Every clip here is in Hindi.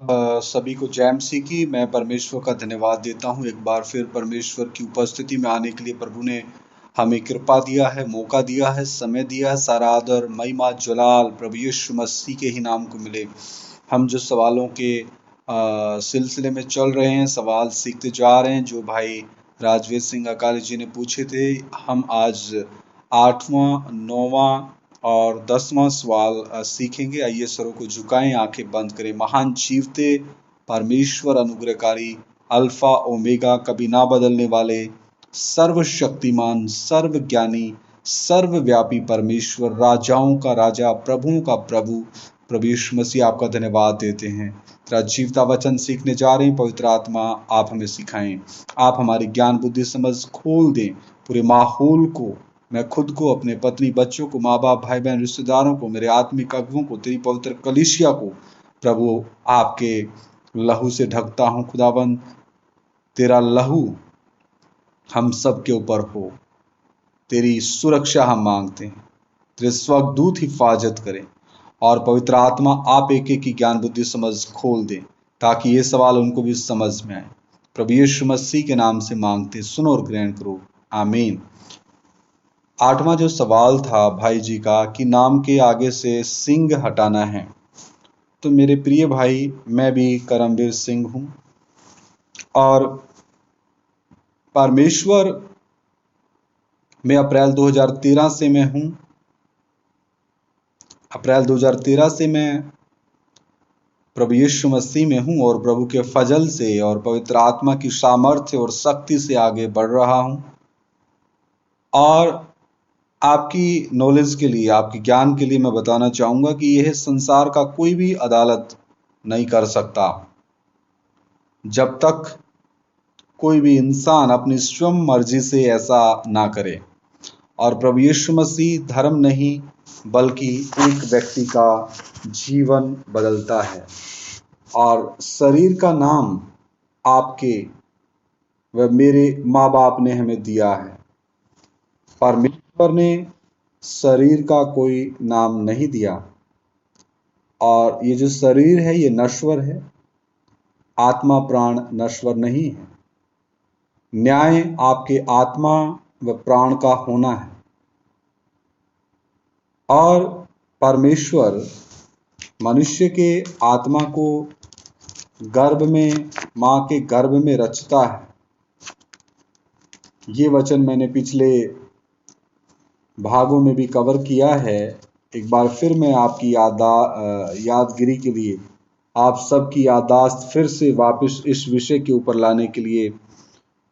सभी को जय मसीह की। मैं परमेश्वर का धन्यवाद देता हूँ एक बार फिर परमेश्वर की उपस्थिति में आने के लिए। प्रभु ने हमें कृपा दिया है, मौका दिया है, समय दिया है। सारा आदर महिमा जलाल प्रभु यीशु मसीह के ही नाम को मिले। हम जो सवालों के सिलसिले में चल रहे हैं, सवाल सीखते जा रहे हैं जो भाई राजवीर सिंह अकाली जी ने पूछे थे। हम आज 8वां 9वां और 10वां सवाल सीखेंगे। आइए सरों को झुकाएं, आंखें बंद करें। महान जीवते परमेश्वर अनुग्रहकारी, अल्फा ओमेगा, कभी ना बदलने वाले, सर्वशक्तिमान, सर्वज्ञानी, सर्वव्यापी परमेश्वर, राजाओं का राजा, प्रभुओं का प्रभु, प्रभु यीशु मसीह आपका धन्यवाद देते हैं। तेरा जीवता वचन सीखने जा रहे हैं। पवित्र आत्मा आप हमें सिखाएं, आप हमारी ज्ञान बुद्धि समझ खोल दें। पूरे माहौल को, मैं खुद को, अपने पत्नी बच्चों को, माँ बाप भाई बहन रिश्तेदारों को, मेरे आत्मिक अगुओं को, तेरी पवित्र कलीसिया को प्रभु आपके लहू से ढकता हूँ। खुदाबंद तेरा लहू हम सब के ऊपर हो, तेरी सुरक्षा हम मांगते हैं। तेरे स्वर्गदूत हिफाजत करें और पवित्र आत्मा आप एक एक की ज्ञान बुद्धि समझ खोल दें ताकि ये सवाल उनको भी समझ में आए। प्रभु यीशु मसीह के नाम से मांगते, सुनो और ग्रहण करो, आमीन। 8वां जो सवाल था भाई जी का कि नाम के आगे से सिंह हटाना है। तो मेरे प्रिय भाई, मैं भी करमवीर सिंह हूं और परमेश्वर में अप्रैल 2013 से मैं हूं। अप्रैल 2013 से मैं प्रभु यीशु मसीह में हूं और प्रभु के फजल से और पवित्र आत्मा की सामर्थ्य और शक्ति से आगे बढ़ रहा हूं। और आपकी नॉलेज के लिए, आपके ज्ञान के लिए मैं बताना चाहूंगा कि यह संसार का कोई भी अदालत नहीं कर सकता जब तक कोई भी इंसान अपनी स्वयं मर्जी से ऐसा ना करे। और प्रभु यीशु मसीह धर्म नहीं बल्कि एक व्यक्ति का जीवन बदलता है। और शरीर का नाम आपके व मेरे माँ बाप ने हमें दिया है। परमेश्वर ने शरीर का कोई नाम नहीं दिया। और ये जो शरीर है ये नश्वर है, आत्मा प्राण नश्वर नहीं है। न्याय आपके आत्मा व प्राण का होना है। और परमेश्वर मनुष्य के आत्मा को गर्भ में, मां के गर्भ में रचता है। ये वचन मैंने पिछले भागों में भी कवर किया है। एक बार फिर मैं आपकी यादगिरी के लिए, आप सबकी याददाश्त फिर से वापस इस विषय के ऊपर लाने के लिए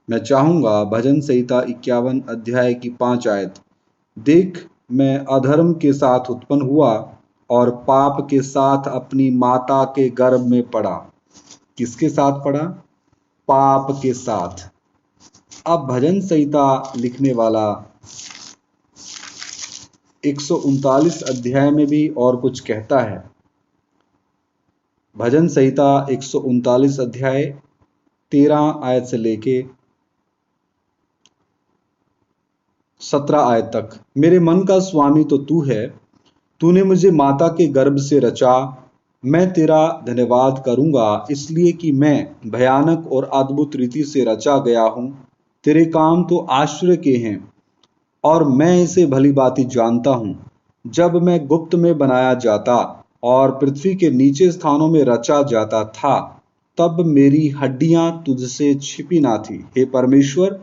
मैं चाहूंगा। भजन संहिता 51 अध्याय की 5 आयत, देख मैं अधर्म के साथ उत्पन्न हुआ और पाप के साथ अपनी माता के गर्भ में पड़ा। किसके साथ पड़ा? पाप के साथ। अब भजन संहिता लिखने वाला 139 अध्याय में भी और कुछ कहता है। भजन संहिता 139 अध्याय 13 आयत से लेके 17 आयत तक, मेरे मन का स्वामी तो तू है, तूने मुझे माता के गर्भ से रचा। मैं तेरा धन्यवाद करूंगा इसलिए कि मैं भयानक और अद्भुत रीति से रचा गया हूं। तेरे काम तो आश्चर्य के हैं और मैं इसे भली भांति जानता हूं। जब मैं गुप्त में बनाया जाता और पृथ्वी के नीचे स्थानों में रचा जाता था, तब मेरी हड्डियां तुझसे छिपी ना थी। हे परमेश्वर,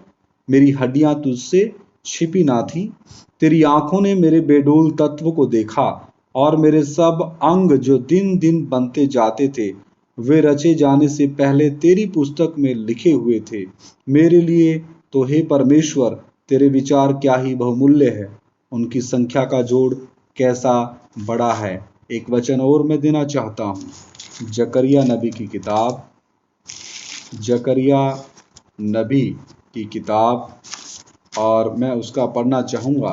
मेरी हड्डियां तुझसे छिपी ना थी। तेरी आंखों ने मेरे बेडोल तत्व को देखा और मेरे सब अंग जो दिन दिन बनते जाते थे, वे रचे जाने से पहले तेरी पुस्तक में लिखे हुए थे। मेरे लिए तो हे परमेश्वर, तेरे विचार क्या ही बहुमूल्य है, उनकी संख्या का जोड़ कैसा बड़ा है। एक वचन और मैं देना चाहता हूं, जकरिया नबी की किताब, जकरिया नबी की किताब, और मैं उसका पढ़ना चाहूंगा।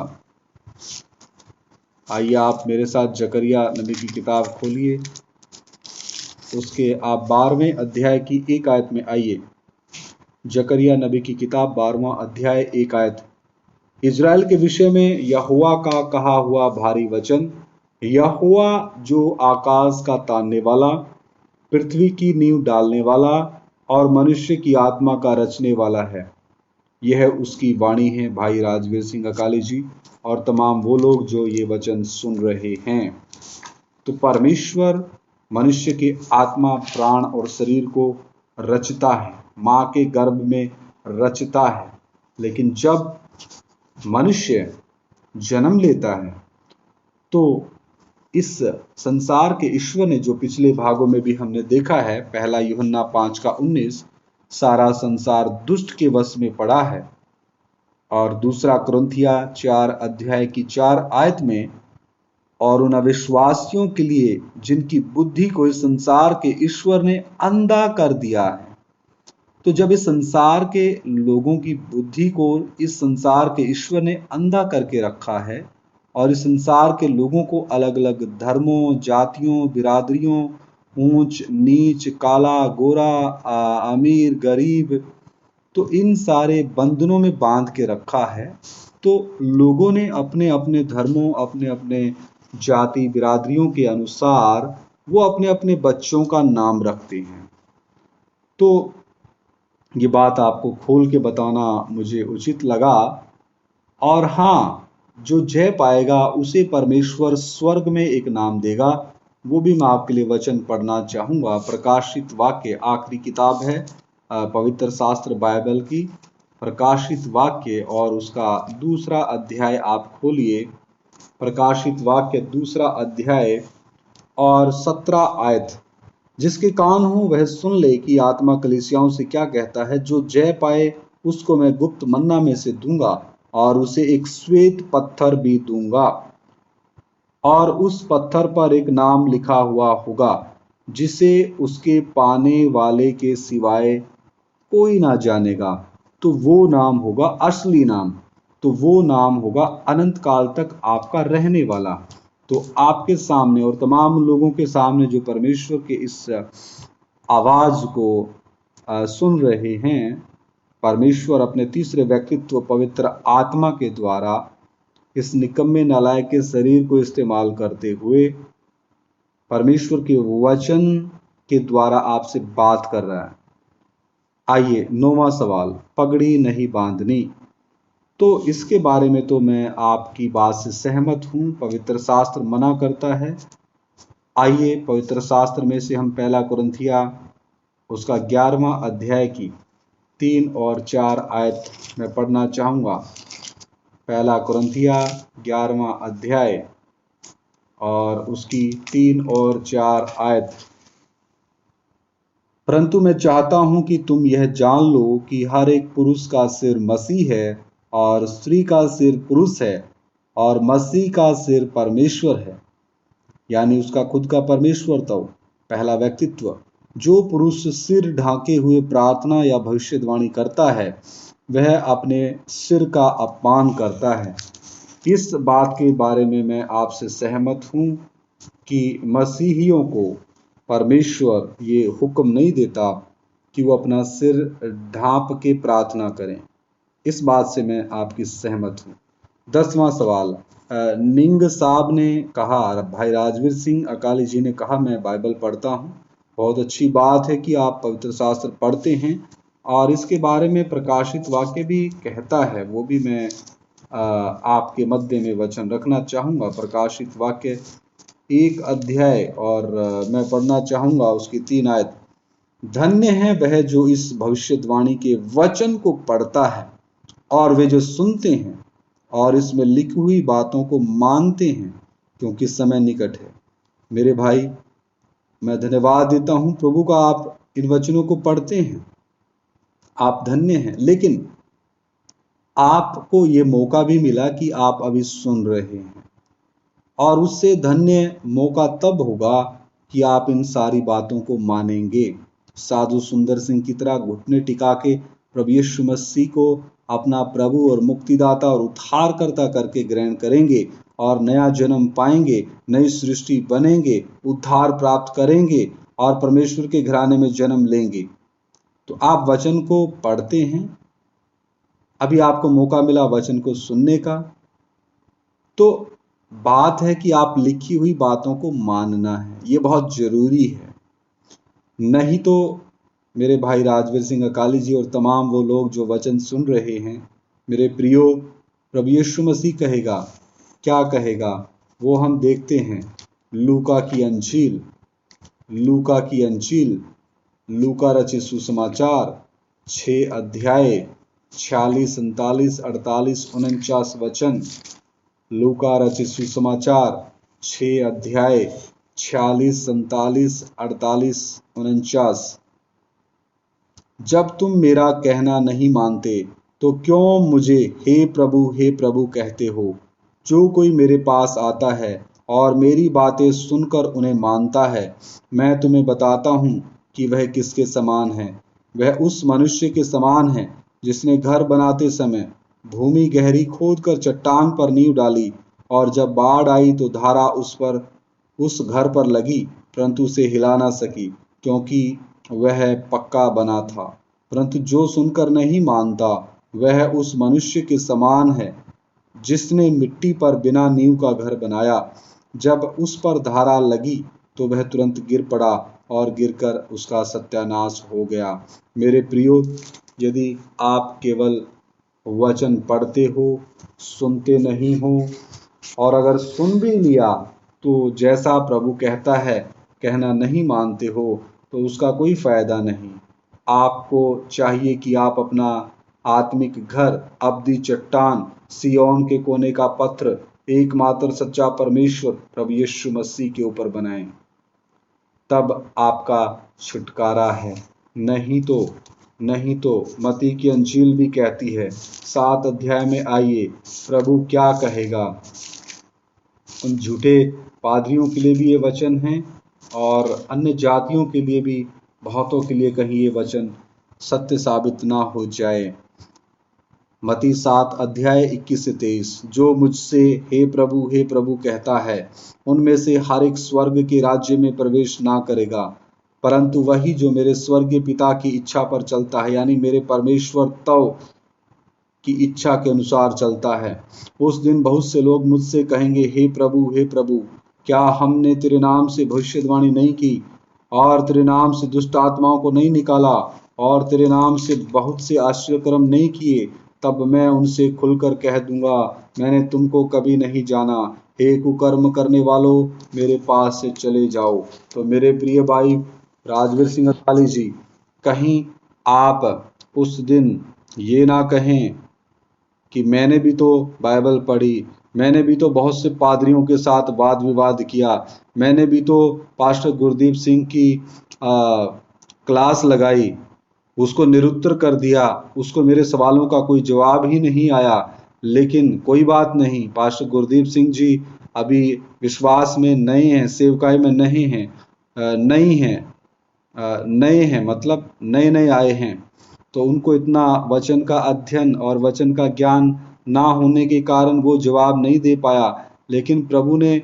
आइए आप मेरे साथ जकरिया नबी की किताब खोलिए। उसके आप 12वें अध्याय की 1 आयत में आइए। जकरिया नबी की किताब 12वां अध्याय 1 आयत। इज़राइल के विषय में यहोवा का कहा हुआ भारी वचन। यहोवा जो आकाश का तानने वाला, पृथ्वी की नींव डालने वाला और मनुष्य की आत्मा का रचने वाला है। यह उसकी वाणी है। भाई राजवीर सिंह अकाली जी और तमाम वो लोग जो ये वचन सुन रहे हैं। तो परमेश्वर मनुष्य के आत्मा, प्राण और शरीर को रचता है, माँ के गर्भ में रचता है। लेकिन जब मनुष्य जन्म लेता है तो इस संसार के ईश्वर ने, जो पिछले भागों में भी हमने देखा है, पहला यूहन्ना 5:19, सारा संसार दुष्ट के वश में पड़ा है। और दूसरा कुरिन्थिया 4:4 में, और उन अविश्वासियों के लिए जिनकी बुद्धि को इस संसार के ईश्वर ने अंधा कर दिया है। तो जब इस संसार के लोगों की बुद्धि को इस संसार के ईश्वर ने अंधा करके रखा है और इस संसार के लोगों को अलग अलग धर्मों, जातियों, बिरादरियों, ऊंच नीच, काला गोरा, अमीर गरीब, तो इन सारे बंधनों में बांध के रखा है, तो लोगों ने अपने अपने धर्मों, अपने अपने जाति बिरादरियों के अनुसार वो अपने अपने बच्चों का नाम रखते हैं। तो ये बात आपको खोल के बताना मुझे उचित लगा। और हाँ, जो जय पाएगा उसे परमेश्वर स्वर्ग में एक नाम देगा। वो भी मैं आपके लिए वचन पढ़ना चाहूंगा। प्रकाशित वाक्य आखिरी किताब है पवित्र शास्त्र बाइबल की, प्रकाशित वाक्य और उसका 2 अध्याय आप खोलिए। प्रकाशित वाक्य 2 अध्याय और 17 आयत। जिसके कान हो वह सुन ले कि आत्मा कलीसियाओं से क्या कहता है। जो जय पाए उसको मैं गुप्त मन्ना में से दूंगा और उसे एक श्वेत पत्थर भी दूंगा, और उस पत्थर पर एक नाम लिखा हुआ होगा जिसे उसके पाने वाले के सिवाय कोई ना जानेगा। तो वो नाम होगा असली नाम, तो वो नाम होगा अनंत काल तक आपका रहने वाला। तो आपके सामने और तमाम लोगों के सामने जो परमेश्वर के इस आवाज को सुन रहे हैं, परमेश्वर अपने तीसरे व्यक्तित्व पवित्र आत्मा के द्वारा इस निकम्मे नालायक के शरीर को इस्तेमाल करते हुए परमेश्वर के वचन के द्वारा आपसे बात कर रहा है। आइए 9वां सवाल, पगड़ी नहीं बांधनी। तो इसके बारे में तो मैं आपकी बात से सहमत हूं, पवित्र शास्त्र मना करता है। आइए पवित्र शास्त्र में से हम पहला कुरिन्थिया उसका 11वां अध्याय की 3 और 4 आयत मैं पढ़ना चाहूंगा। पहला कुरिन्थिया 11वां अध्याय और उसकी 3 और 4 आयत। परंतु मैं चाहता हूं कि तुम यह जान लो कि हर एक पुरुष का सिर मसीह है और स्त्री का सिर पुरुष है और मसीह का सिर परमेश्वर है। यानी उसका खुद का परमेश्वर। तो पहला व्यक्तित्व, जो पुरुष सिर ढांके हुए प्रार्थना या भविष्यवाणी करता है वह अपने सिर का अपमान करता है। इस बात के बारे में मैं आपसे सहमत हूं कि मसीहियों को परमेश्वर ये हुक्म नहीं देता कि वो अपना सिर ढांप के प्रार्थना करें। इस बात से मैं आपकी सहमत हूं। 10वां सवाल, निंग साहब ने कहा, भाई राजवीर सिंह अकाली जी ने कहा मैं बाइबल पढ़ता हूं। बहुत अच्छी बात है कि आप पवित्र शास्त्र पढ़ते हैं और इसके बारे में प्रकाशित वाक्य भी कहता है। वो भी मैं आपके मध्य में वचन रखना चाहूंगा। प्रकाशित वाक्य 1 अध्याय और मैं पढ़ना चाहूंगा उसकी 3 आयत। धन्य है वह जो इस भविष्यवाणी के वचन को पढ़ता है और वे जो सुनते हैं और इसमें लिखी हुई बातों को मानते हैं, क्योंकि समय निकट है। मेरे भाई, मैं धन्यवाद देता हूं प्रभु का, आप इन वचनों को पढ़ते हैं, आप धन्य हैं। लेकिन आपको ये मौका भी मिला कि आप अभी सुन रहे हैं, और उससे धन्य मौका तब होगा कि आप इन सारी बातों को मानेंगे। साधु सुंदर सिंह की तरह घुटने टिका के प्रभु यीशु मसीह को अपना प्रभु और मुक्तिदाता और उद्धारकर्ता करके ग्रहण करेंगे और नया जन्म पाएंगे, नई सृष्टि बनेंगे, उद्धार प्राप्त करेंगे और परमेश्वर के घराने में जन्म लेंगे। तो आप वचन को पढ़ते हैं, अभी आपको मौका मिला वचन को सुनने का, तो बात है कि आप लिखी हुई बातों को मानना है। ये बहुत जरूरी है। नहीं तो मेरे भाई राजवीर सिंह अकाली जी और तमाम वो लोग जो वचन सुन रहे हैं, मेरे प्रियो, प्रभु यीशु मसीह कहेगा, क्या कहेगा वो हम देखते हैं। लूका की अंजील, लूका की अंजील, लूका रचित सुसमाचार 6 अध्याय 46, 47, 48, 49 वचन। लूका रचित सुसमाचार 6 अध्याय 46, 47, 48, 49। जब तुम मेरा कहना नहीं मानते तो क्यों मुझे हे प्रभु कहते हो? जो कोई मेरे पास आता है और मेरी बातें सुनकर उन्हें मानता है, मैं तुम्हें बताता हूँ कि वह किसके समान है। वह उस मनुष्य के समान है जिसने घर बनाते समय भूमि गहरी खोदकर चट्टान पर नींव डाली, और जब बाढ़ आई तो धारा उस घर पर लगी, परंतु उसे हिला ना सकी, क्योंकि वह पक्का बना था। परंतु जो सुनकर नहीं मानता वह उस मनुष्य के समान है जिसने मिट्टी पर बिना नींव का घर बनाया। जब उस पर धारा लगी तो वह तुरंत गिर पड़ा और गिरकर उसका सत्यानाश हो गया। मेरे प्रियो, यदि आप केवल वचन पढ़ते हो, सुनते नहीं हो, और अगर सुन भी लिया तो जैसा प्रभु कहता है कहना नहीं मानते हो, तो उसका कोई फायदा नहीं। आपको चाहिए कि आप अपना आत्मिक घर, अब्दी चट्टान, सिय्योन के कोने का पत्थर, एकमात्र सच्चा परमेश्वर प्रभु यीशु मसीह के ऊपर बनाएं। तब आपका छुटकारा है। नहीं तो मत्ती की अंजील भी कहती है 7 अध्याय में, आइए प्रभु क्या कहेगा। उन झूठे पादरियों के लिए भी ये वचन है और अन्य जातियों के लिए भी, बहुतों के लिए कहीं ये वचन सत्य साबित ना हो जाए। मत्ती 7 अध्याय 21 से 23। जो मुझसे हे प्रभु कहता है, उनमें से हर एक स्वर्ग के राज्य में प्रवेश ना करेगा, परंतु वही जो मेरे स्वर्गीय पिता की इच्छा पर चलता है, यानी मेरे परमेश्वर तव की इच्छा के अनुसार चलता है। उस दिन बहुत से लोग मुझसे कहेंगे, हे प्रभु, क्या हमने तेरे नाम से भविष्यवाणी नहीं की, और तेरे नाम से दुष्ट आत्माओं को नहीं निकाला, और तेरे नाम से बहुत से आश्चर्यकर्म नहीं किए? तब मैं उनसे खुलकर कह दूंगा, मैंने तुमको कभी नहीं जाना। हे कुकर्म करने वालों, मेरे पास से चले जाओ। तो मेरे प्रिय भाई राजवीर सिंह अकाली जी, कहीं आप उस दिन ये ना कहें कि मैंने भी तो बाइबल पढ़ी, मैंने भी तो बहुत से पादरियों के साथ वाद विवाद किया, मैंने भी तो पास्टर गुरदीप सिंह की क्लास लगाई, उसको निरुत्तर कर दिया, उसको मेरे सवालों का कोई जवाब ही नहीं आया। लेकिन कोई बात नहीं, पास्टर गुरदीप सिंह जी अभी विश्वास में नए हैं, सेवकाई में नहीं हैं, नए हैं मतलब नए आए हैं, तो उनको इतना वचन का अध्ययन और वचन का ज्ञान ना होने के कारण वो जवाब नहीं दे पाया। लेकिन प्रभु ने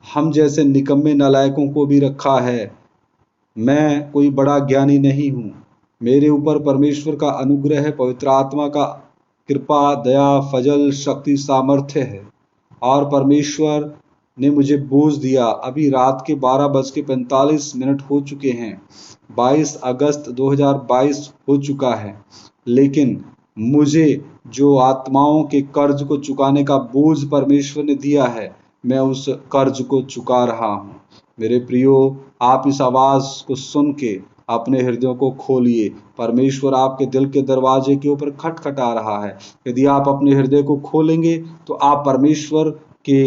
हम जैसे निकम्मे नालायकों को भी रखा है। मैं कोई बड़ा ज्ञानी नहीं हूँ, मेरे ऊपर परमेश्वर का अनुग्रह है, पवित्र आत्मा का कृपा, दया, फजल, शक्ति, सामर्थ्य है, और परमेश्वर ने मुझे बोझ दिया। अभी रात के 12:45 हो चुके हैं, 22 अगस्त 2022 हो चुका है, लेकिन मुझे जो आत्माओं के कर्ज को चुकाने का बोझ परमेश्वर ने दिया है, मैं उस कर्ज को चुका रहा हूँ। मेरे प्रियो, आप इस आवाज को सुन के अपने हृदयों को खोलिए। परमेश्वर आपके दिल के दरवाजे के ऊपर खटखटा रहा है। यदि आप अपने हृदय को खोलेंगे तो आप परमेश्वर के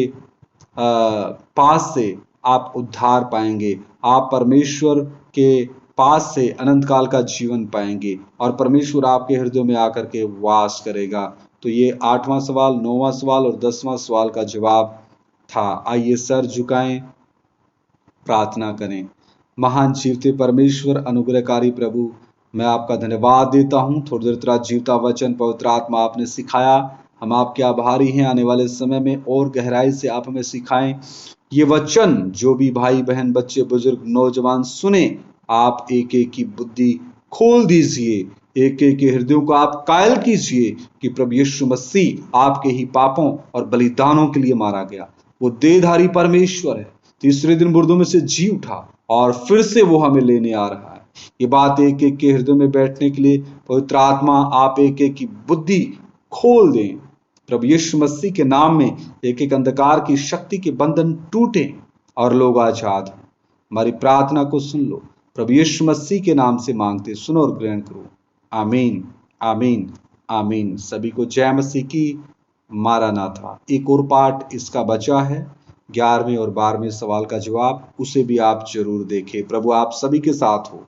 पास से आप उद्धार पाएंगे, आप परमेश्वर के पास से अनंत काल का जीवन पाएंगे, और परमेश्वर आपके हृदय में आकर के वास करेगा। तो ये 8वां सवाल, 9वां सवाल और 10वां सवाल का जवाब था। आइए सर झुकाएं, प्रार्थना करें। महान जीवते परमेश्वर, अनुग्रहकारी प्रभु, मैं आपका धन्यवाद देता हूँ। थोड़ी देर तेरा जीवता वचन पवित्र आत्मा आपने सिखाया, हम आपके आभारी हैं। आने वाले समय में और गहराई से आप हमें सिखाएं। ये वचन जो भी भाई बहन, बच्चे, बुजुर्ग, नौजवान सुने, आप एक एक की बुद्धि खोल दीजिए, एक एक के हृदयों को आप कायल कीजिए कि प्रभु यीशु मसीह आपके ही पापों और बलिदानों के लिए मारा गया। वो देहधारी परमेश्वर है, तीसरे दिन मुर्दों में से जी उठा, और फिर से वो हमें लेने आ रहा है। ये बात एक एक के हृदय में बैठने के लिए पवित्र आत्मा आप एक एक की बुद्धि खोल दें। प्रभु यीशु मसीह के नाम में एक एक अंधकार की शक्ति के बंधन टूटे और लोग आजाद हों। हमारी प्रार्थना को सुन लो, प्रभु यीशु मसीह के नाम से मांगते सुनो और ग्रहण करो। आमीन, आमीन, आमीन। सभी को जय मसीह की। मारानाथा। एक और पाठ इसका बचा है, 11वें और 12वें सवाल का जवाब, उसे भी आप जरूर देखें। प्रभु आप सभी के साथ हो।